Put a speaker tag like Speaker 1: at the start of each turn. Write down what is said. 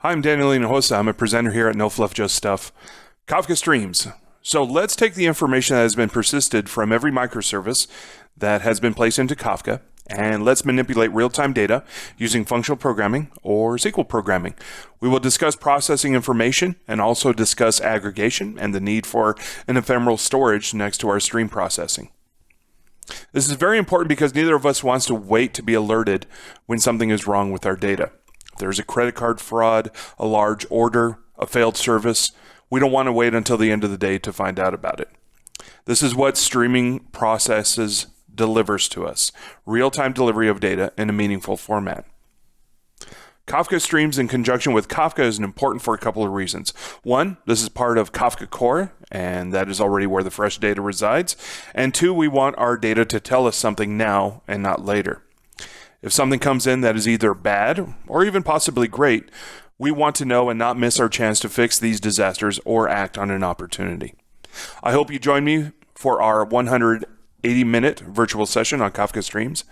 Speaker 1: Hi, I'm Daniel Hinojosa. I'm a presenter here at No Fluff Just Stuff. Kafka Streams. So let's take the information that has been persisted from every microservice that has been placed into Kafka, and let's manipulate real-time data using functional programming or SQL programming. We will discuss processing information and also discuss aggregation and the need for an ephemeral storage next to our stream processing. This is very important because neither of us wants to wait to be alerted when something is wrong with our data. If there's a credit card fraud, a large order, a failed service, we don't want to wait until the end of the day to find out about it. This is what streaming processes delivers to us, real-time delivery of data in a meaningful format. Kafka Streams in conjunction with Kafka is important for a couple of reasons. One, this is part of Kafka Core, and that is already where the fresh data resides. And two, we want our data to tell us something now and not later. If something comes in that is either bad or even possibly great, we want to know and not miss our chance to fix these disasters or act on an opportunity. I hope you join me for our 180-minute virtual session on Kafka Streams